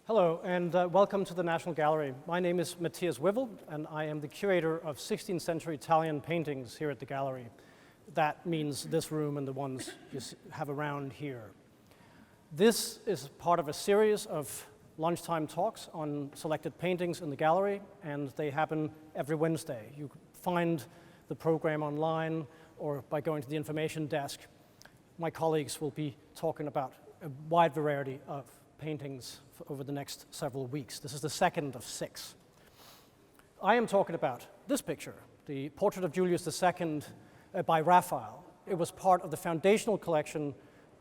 Hello, and welcome to the National Gallery. My name is Matthias Wivel, and I am the curator of 16th century Italian paintings here at the gallery. That means this room and the ones you have around here. This is part of a series of lunchtime talks on selected paintings in the gallery, and they happen every Wednesday. You can find the program online or by going to the information desk. My colleagues will be talking about a wide variety of paintings over the next several weeks. This is the second of 6. I am talking about this picture, the portrait of Julius II by Raphael. It was part of the foundational collection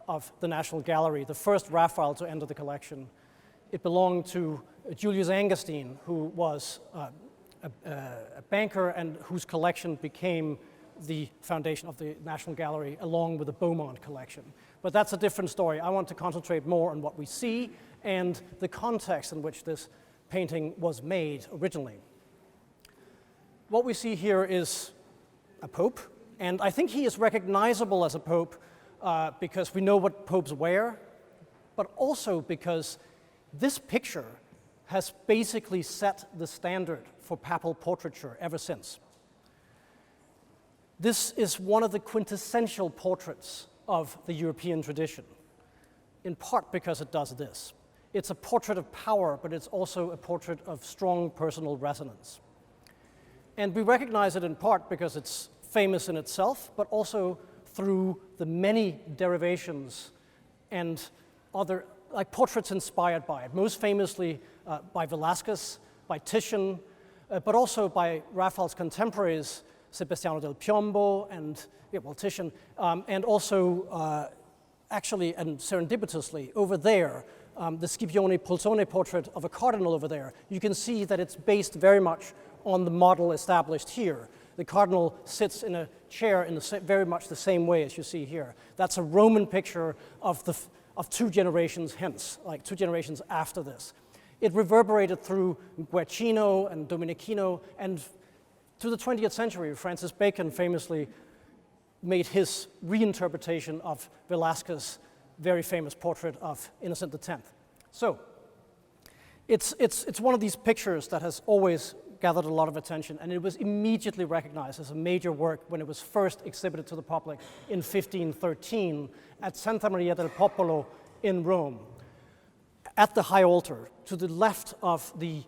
of the National Gallery, the first Raphael to enter the collection. It belonged to Julius Augustine, who was a banker and whose collection became the foundation of the National Gallery, along with the Beaumont collection. But that's a different story. I want to concentrate more on what we see and the context in which this painting was made originally. What we see here is a pope, and I think he is recognizable as a pope because we know what popes wear, but also because this picture has basically set the standard for papal portraiture ever since. This is one of the quintessential portraits of the European tradition, in part because it does this. It's a portrait of power, but it's also a portrait of strong personal resonance. And we recognize it in part because it's famous in itself, but also through the many derivations and other, like portraits inspired by it, most famously by Velázquez, by Titian, but also by Raphael's contemporaries, Sebastiano del Piombo and Titian, and also actually and serendipitously over there, the Scipione Poltrone portrait of a cardinal over there. You can see that it's based very much on the model established here. The cardinal sits in a chair in very much the same way as you see here. That's a Roman picture of 2 generations hence, like 2 generations after this. It reverberated through Guercino and Domenichino, and to the 20th century, Francis Bacon famously made his reinterpretation of Velázquez's very famous portrait of Innocent X. So it's one of these pictures that has always gathered a lot of attention, and it was immediately recognized as a major work when it was first exhibited to the public in 1513 at Santa Maria del Popolo in Rome, at the high altar, to the left of the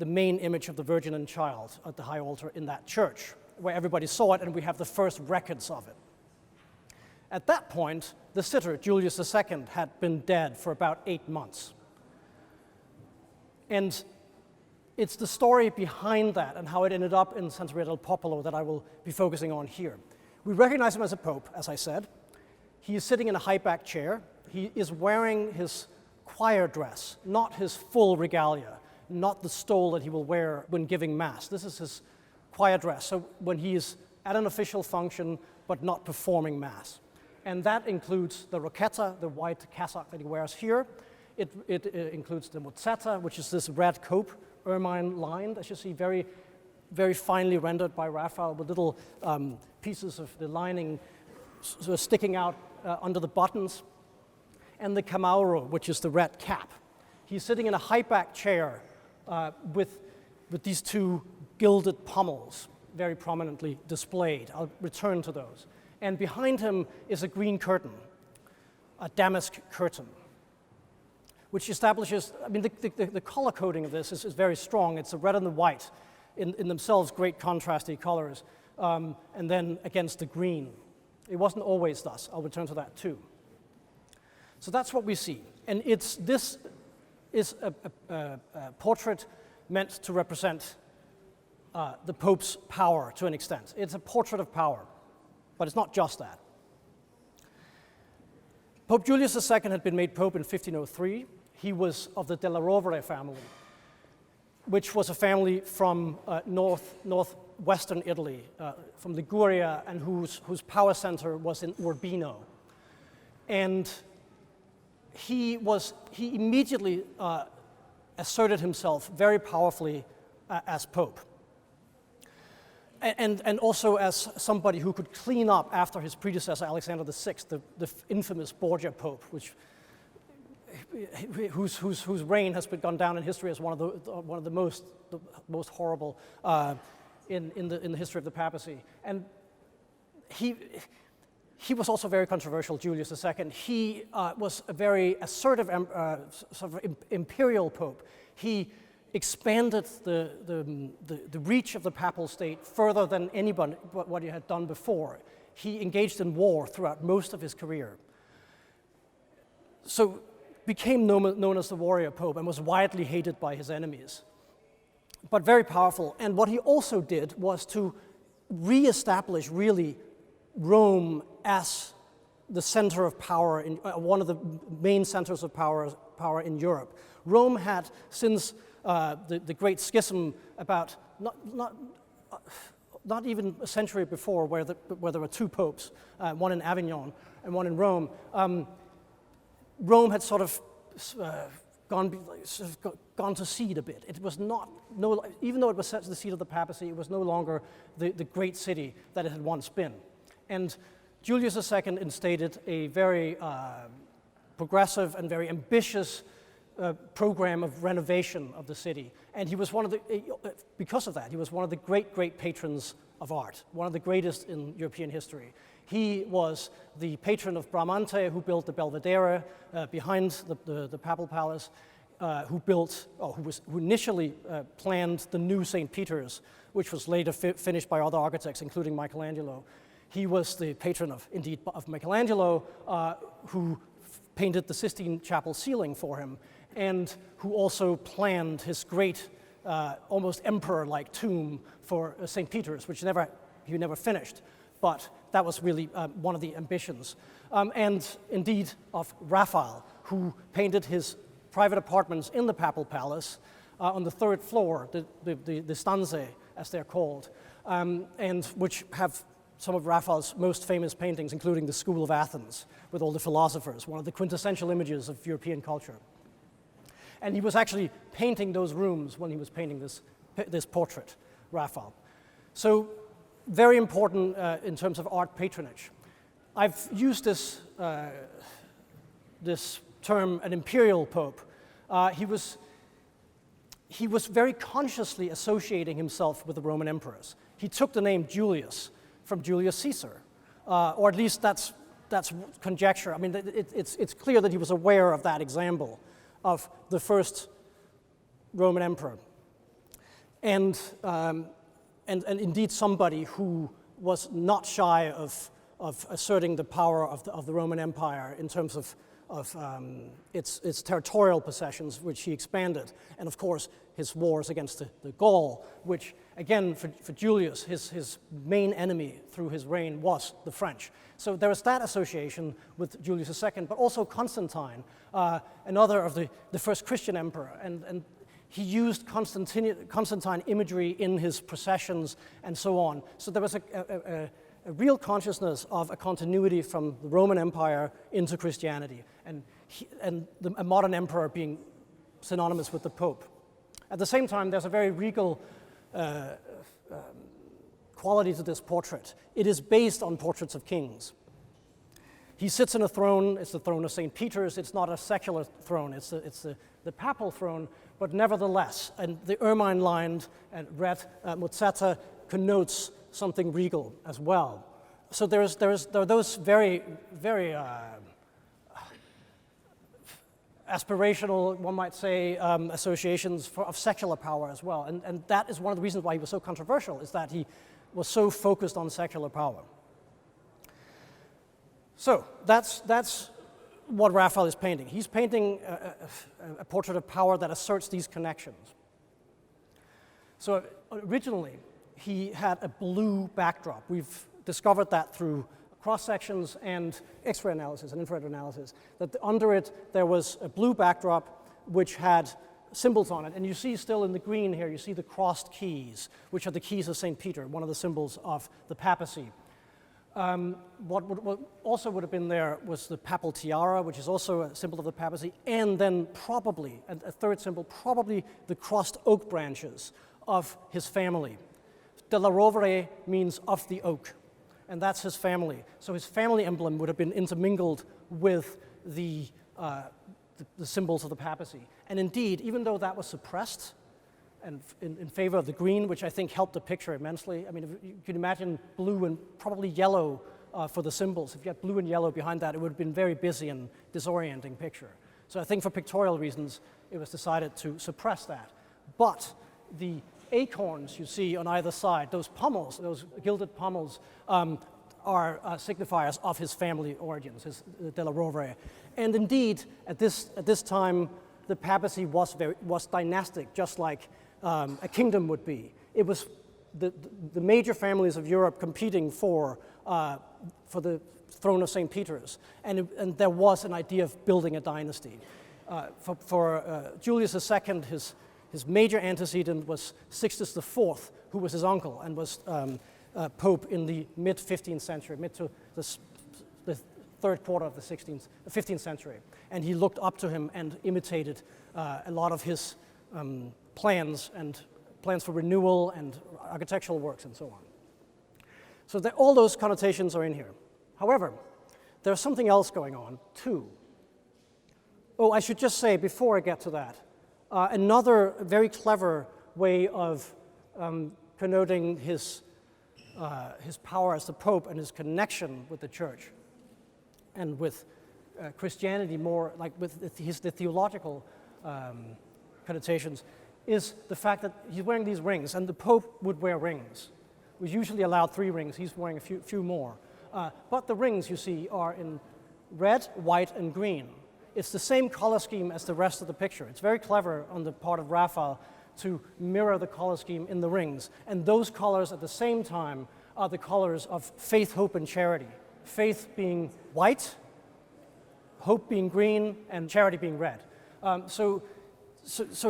main image of the Virgin and Child at the high altar in that church, where everybody saw it, and we have the first records of it. At that point, the sitter, Julius II, had been dead for about 8 months. And it's the story behind that and how it ended up in Santa Maria del Popolo that I will be focusing on here. We recognize him as a pope, as I said. He is sitting in a high-backed chair. He is wearing his choir dress, not his full regalia, not the stole that he will wear when giving Mass. This is his choir dress, so when he is at an official function but not performing Mass. And that includes the rocchetta, the white cassock that he wears here. It includes the mozzetta, which is this red cope, ermine-lined, as you see, very, very finely rendered by Raphael, with little pieces of the lining sort of sticking out under the buttons. And the camauro, which is the red cap. He's sitting in a high-backed chair with these 2 gilded pommels very prominently displayed. I'll return to those. And behind him is a green curtain, a damask curtain, which establishes, I mean, the color coding of this is very strong. It's the red and the white, in themselves great contrasty colors, and then against the green. It wasn't always thus. I'll return to that too. So that's what we see. And this is a portrait meant to represent the Pope's power to an extent. It's a portrait of power, but it's not just that. Pope Julius II had been made Pope in 1503. He was of the della Rovere family, which was a family from northwestern Italy, from Liguria, and whose power center was in Urbino. And he immediately asserted himself very powerfully as Pope. And also as somebody who could clean up after his predecessor, Alexander VI, the infamous Borgia Pope, which whose reign has gone down in history as one of the most horrible in the history of the papacy. And he was also very controversial, Julius II. He was a very assertive sort of imperial pope. He expanded the reach of the Papal State further than anyone what he had done before. He engaged in war throughout most of his career. So became known as the warrior pope and was widely hated by his enemies, but very powerful. And what he also did was to reestablish really Rome as the center of power, one of the main centers of power in Europe. Rome had, since the Great Schism, about not even a century before, where there were two popes, one in Avignon and one in Rome. Rome had sort of gone to seed a bit. It was even though it was the seat of the papacy, it was no longer the great city that it had once been. And Julius II instated a very progressive and very ambitious program of renovation of the city. And he was because of that, he was one of the great patrons of art, one of the greatest in European history. He was the patron of Bramante, who built the Belvedere behind the Papal Palace, who initially planned the new St. Peter's, which was later finished by other architects, including Michelangelo. He was the patron of Michelangelo, who painted the Sistine Chapel ceiling for him, and who also planned his great, almost emperor-like tomb for St. Peter's, which he never finished. But that was really one of the ambitions. And indeed of Raphael, who painted his private apartments in the Papal Palace on the third floor, the stanze, as they're called, and which have some of Raphael's most famous paintings, including the School of Athens, with all the philosophers, one of the quintessential images of European culture. And he was actually painting those rooms when he was painting this portrait, Raphael. So very important in terms of art patronage. I've used this term, an imperial pope. He was very consciously associating himself with the Roman emperors. He took the name Julius from Julius Caesar, or at least that's conjecture. I mean, it's clear that he was aware of that example of the first Roman emperor, and indeed somebody who was not shy of asserting the power of the Roman Empire in terms of its territorial possessions, which he expanded, and of course his wars against the Gaul, which again for Julius, his main enemy through his reign was the French. So there was that association with Julius II, but also Constantine, another of the first Christian emperor, and he used Constantine imagery in his processions and so on. So there was a real consciousness of a continuity from the Roman Empire into Christianity, and a modern emperor being synonymous with the Pope. At the same time, there's a very regal quality to this portrait. It is based on portraits of kings. He sits in a throne. It's the throne of St. Peter's. It's not a secular throne. It's the papal throne, but nevertheless, and the ermine-lined and red mozzetta connotes something regal as well. So there are those very, very aspirational, one might say, associations of secular power as well. And that is one of the reasons why he was so controversial, is that he was so focused on secular power. So that's what Raphael is painting. He's painting a portrait of power that asserts these connections. So originally, he had a blue backdrop. We've discovered that through cross-sections and X-ray analysis and infrared analysis, that under it there was a blue backdrop which had symbols on it. And you see still in the green here, you see the crossed keys, which are the keys of St. Peter, one of the symbols of the papacy. What also would have been there was the papal tiara, which is also a symbol of the papacy, and then probably, a third symbol, probably the crossed oak branches of his family. Della Rovere means of the oak, and that's his family. So his family emblem would have been intermingled with the the symbols of the papacy. And indeed, even though that was suppressed and in favor of the green, which I think helped the picture immensely. I mean, if you can imagine blue and probably yellow for the symbols. If you had blue and yellow behind that, it would have been a very busy and disorienting picture. So I think for pictorial reasons, it was decided to suppress that. But the acorns you see on either side, those pommels, those gilded pommels, are signifiers of his family origins, his della Rovere. And indeed, at this time, the papacy was dynastic, just like a kingdom would be. It was the major families of Europe competing for the throne of St. Peter's, and there was an idea of building a dynasty. For Julius II, his major antecedent was Sixtus IV, who was his uncle and was Pope in the mid-15th century, mid to the third quarter of the 15th century. And he looked up to him and imitated a lot of his plans for renewal and architectural works and so on. So all those connotations are in here. However, there's something else going on too. Oh, I should just say before I get to that, another very clever way of connoting his power as the Pope and his connection with the Church and with Christianity, more like with the theological connotations, is the fact that he's wearing these rings, and the Pope would wear rings. We usually allowed 3 rings. He's wearing a few more. But the rings, you see, are in red, white, and green. It's the same color scheme as the rest of the picture. It's very clever on the part of Raphael to mirror the color scheme in the rings. And those colors at the same time are the colors of faith, hope, and charity. Faith being white, hope being green, and charity being red. So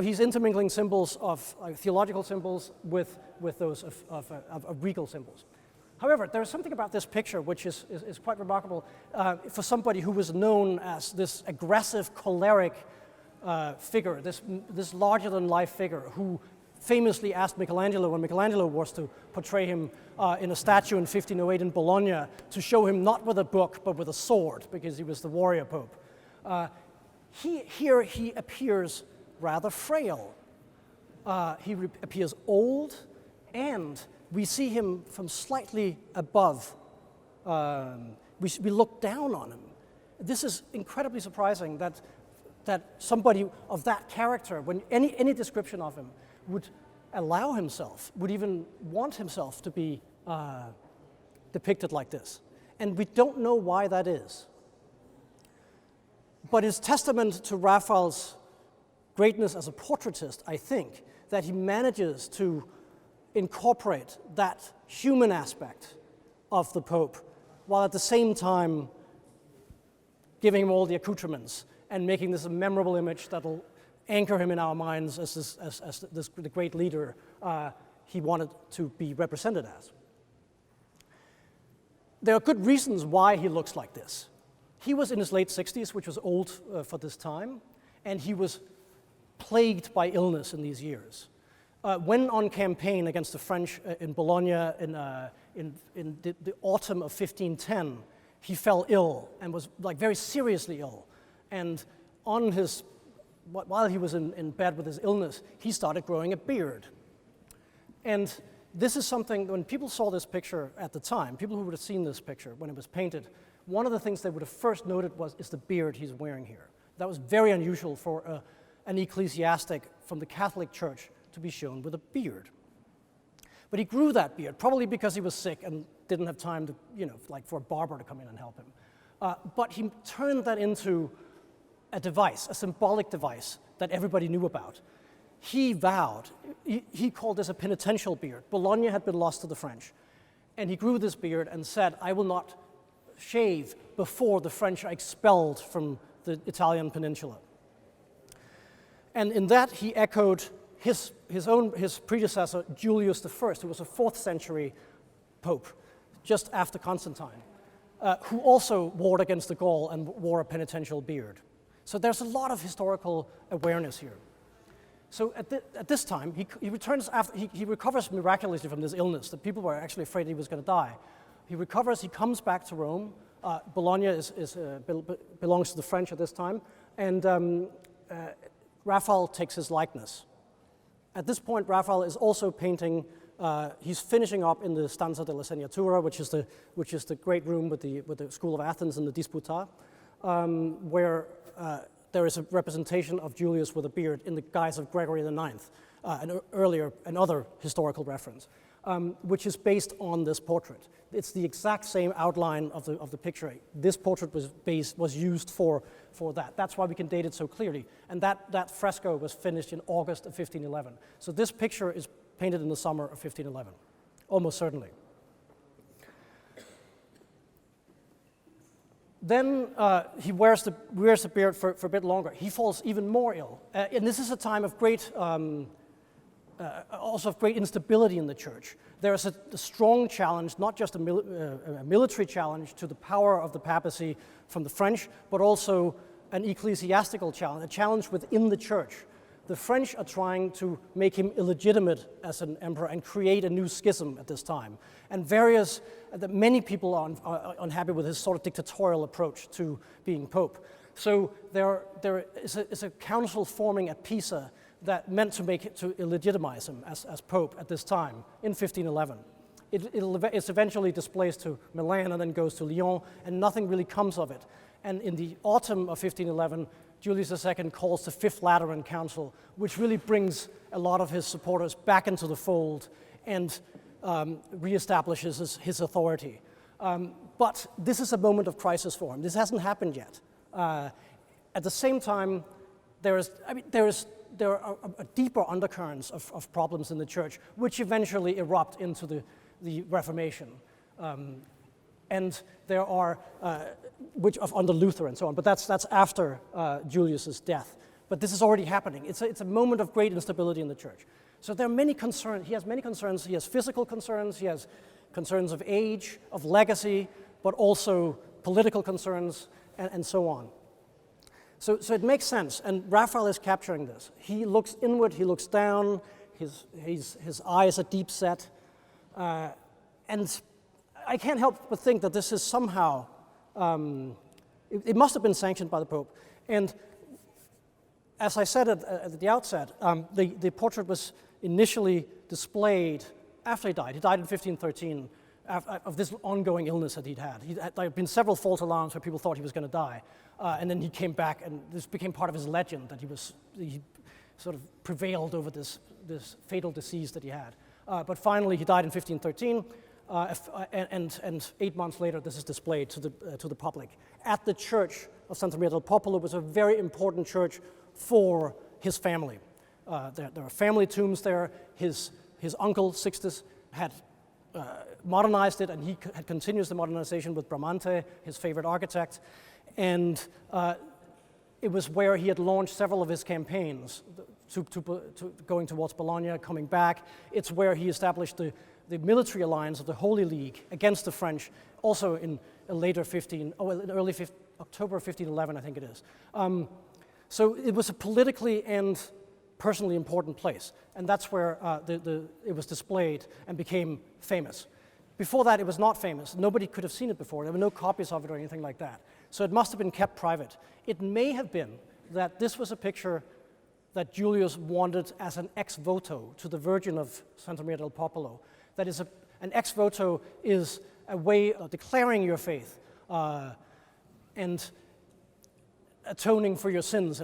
he's intermingling symbols of theological symbols with those of regal symbols. However, there is something about this picture which is quite remarkable for somebody who was known as this aggressive, choleric figure, this larger-than-life figure who famously asked Michelangelo, when Michelangelo was to portray him in a statue in 1508 in Bologna, to show him not with a book but with a sword, because he was the warrior pope. Here he appears rather frail. He appears old, and we see him from slightly above. We look down on him. This is incredibly surprising that somebody of that character, when any description of him, would allow himself, would even want himself to be depicted like this. And we don't know why that is. But it's testament to Raphael's greatness as a portraitist, I think, that he manages to incorporate that human aspect of the Pope, while at the same time giving him all the accoutrements and making this a memorable image that will anchor him in our minds as the great leader he wanted to be represented as. There are good reasons why he looks like this. He was in his late 60s, which was old for this time, and he was plagued by illness in these years. When on campaign against the French in Bologna in the autumn of 1510, he fell ill and was very seriously ill. And while he was in bed with his illness, he started growing a beard. And this is something, when people saw this picture at the time, people who would have seen this picture when it was painted, one of the things they would have first noted is the beard he's wearing here. That was very unusual for an ecclesiastic from the Catholic Church to be shown with a beard. But he grew that beard, probably because he was sick and didn't have time to, for a barber to come in and help him. But he turned that into a device, a symbolic device that everybody knew about. He vowed, he called this a penitential beard. Bologna had been lost to the French. And he grew this beard and said, I will not shave before the French are expelled from the Italian peninsula. And in that, he echoed his predecessor, Julius I, who was a 4th century pope, just after Constantine, who also warred against the Gaul and wore a penitential beard. So there's a lot of historical awareness here. So at this time, he returns after he recovers miraculously from this illness. The people were actually afraid he was going to die. He recovers. He comes back to Rome. Bologna belongs to the French at this time, And Raphael takes his likeness. At this point, Raphael is also painting, he's finishing up in the Stanza della Segnatura, which is the great room with the School of Athens and the Disputa, where there is a representation of Julius with a beard in the guise of Gregory IX, another historical reference, which is based on this portrait. It's the exact same outline of the picture. This portrait was used for that. That's why we can date it so clearly. And that fresco was finished in August of 1511. So this picture is painted in the summer of 1511, almost certainly. Then he wears the beard for a bit longer. He falls even more ill. And this is a time of great, also of great instability in the church. There is a strong challenge, not just a military challenge to the power of the papacy from the French, but also an ecclesiastical challenge, a challenge within the church. The French are trying to make him illegitimate as an emperor and create a new schism at this time. And many people are unhappy with his sort of dictatorial approach to being pope. So there is a council forming at Pisa that meant to illegitimize him as pope at this time in 1511. It's eventually displaced to Milan and then goes to Lyon, and nothing really comes of it. And in the autumn of 1511, Julius II calls the Fifth Lateran Council, which really brings a lot of his supporters back into the fold and reestablishes his authority. But this is a moment of crisis for him. This hasn't happened yet. At the same time, there are deeper undercurrents of problems in the church, which eventually erupt into the Reformation. And there are, under Luther and so on, but that's after Julius's death. But this is already happening. It's a moment of great instability in the church. So there are many concerns. He has many concerns. He has physical concerns. He has concerns of age, of legacy, but also political concerns, and so on. So it makes sense, and Raphael is capturing this. He looks inward, he looks down, his eyes are deep set, and I can't help but think that this is somehow, it must have been sanctioned by the Pope. And as I said at the outset, the portrait was initially displayed after he died. He died in 1513 of this ongoing illness that he'd had. There had been several false alarms where people thought he was going to die. And then he came back, and this became part of his legend that he sort of prevailed over this fatal disease that he had. But finally, he died in 1513, and 8 months later, this is displayed to the public at the church of Santa Maria del Popolo. Was a very important church for his family. There are family tombs there. His uncle Sixtus had modernized it, and he had continued the modernization with Bramante, his favorite architect. And it was where he had launched several of his campaigns to going towards Bologna, coming back. It's where he established the military alliance of the Holy League against the French, also in early October 1511, I think it is. So it was a politically and personally important place, and that's where it was displayed and became famous. Before that, it was not famous. Nobody could have seen it before. There were no copies of it or anything like that. So it must have been kept private. It may have been that this was a picture that Julius wanted as an ex voto to the Virgin of Santa Maria del Popolo. That is, an ex voto is a way of declaring your faith and atoning for your sins,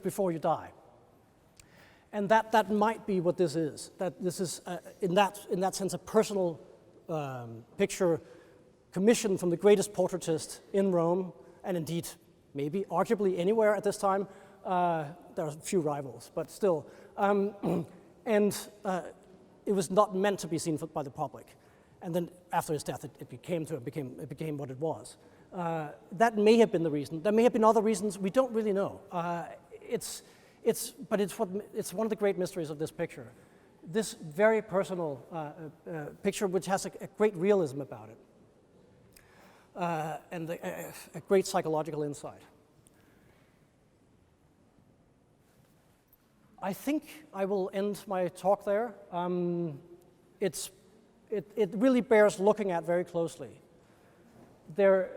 before you die. And that might be what this is. That this is, in that sense, a personal picture commissioned from the greatest portraitist in Rome, and indeed, maybe, arguably anywhere at this time. There are a few rivals, but still. It was not meant to be seen by the public. And then after his death, it became what it was. That may have been the reason. There may have been other reasons. We don't really know. It's one of the great mysteries of this picture. This very personal picture, which has a great realism about it, and a great psychological insight. I think I will end my talk there. It really bears looking at very closely. The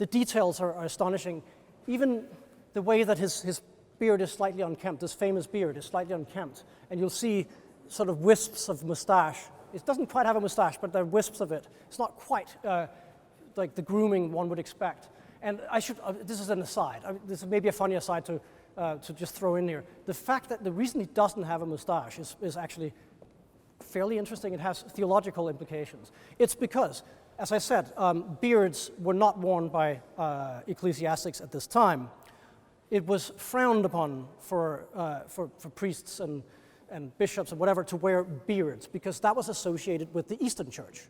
details are astonishing. even the way that his beard is slightly unkempt, this famous beard is slightly unkempt, and you'll see sort of wisps of mustache. It doesn't quite have a mustache, but there are wisps of it. It's not quite like the grooming one would expect. And this is an aside. This is maybe a funny aside to just throw in here. The fact that the reason he doesn't have a mustache is actually fairly interesting. It has theological implications. It's because, as I said, beards were not worn by ecclesiastics at this time. It was frowned upon for priests and bishops and whatever to wear beards because that was associated with the Eastern Church.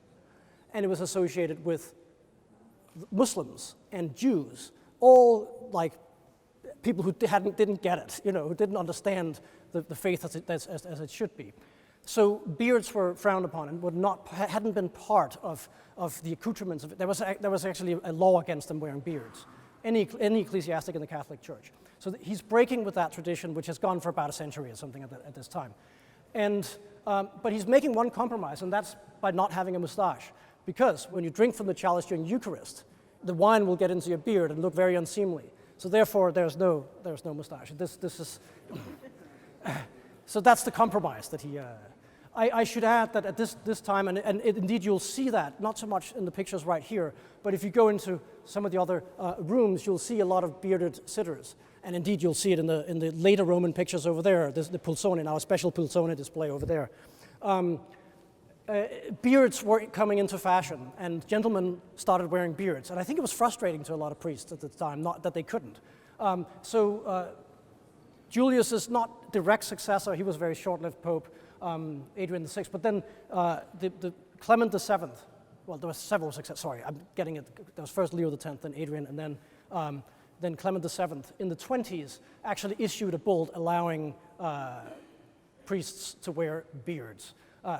And it was associated with Muslims and Jews, all like people who didn't get it, who didn't understand the faith as it should be. So beards were frowned upon and hadn't been part of the accoutrements of it. There was actually a law against them wearing beards, any ecclesiastic in the Catholic Church. So he's breaking with that tradition, which has gone for about a century or something at this time. But he's making one compromise, and that's by not having a mustache. Because when you drink from the chalice during Eucharist, the wine will get into your beard and look very unseemly. So therefore, there's no mustache. This is so that's the compromise that he. I should add that at this time, and indeed you'll see that, not so much in the pictures right here, but if you go into some of the other rooms, you'll see a lot of bearded sitters. And indeed you'll see it in the later Roman pictures over there. There's the pulsone, our special pulsone display over there. Beards were coming into fashion, and gentlemen started wearing beards. And I think it was frustrating to a lot of priests at the time, not that they couldn't. Julius is not direct successor. He was a very short-lived pope, Adrian VI. But then the Clement VII, well, there were several successors. Sorry, I'm getting it. There was first Leo X, then Adrian, and then Clement VII in the 20s actually issued a bull allowing priests to wear beards.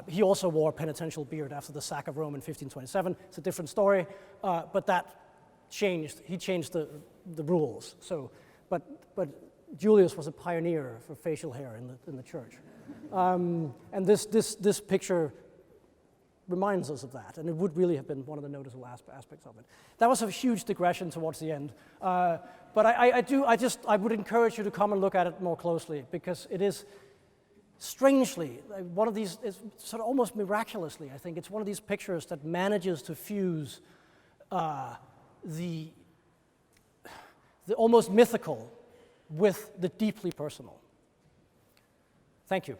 He also wore a penitential beard after the sack of Rome in 1527. It's a different story, but that changed. He changed the rules. So, but Julius was a pioneer for facial hair in the church, and this picture reminds us of that, and it would really have been one of the noticeable aspects of it. That was a huge digression towards the end, but I would encourage you to come and look at it more closely because it is. Strangely, one of these, is sort of almost miraculously, I think, it's one of these pictures that manages to fuse the almost mythical with the deeply personal. Thank you.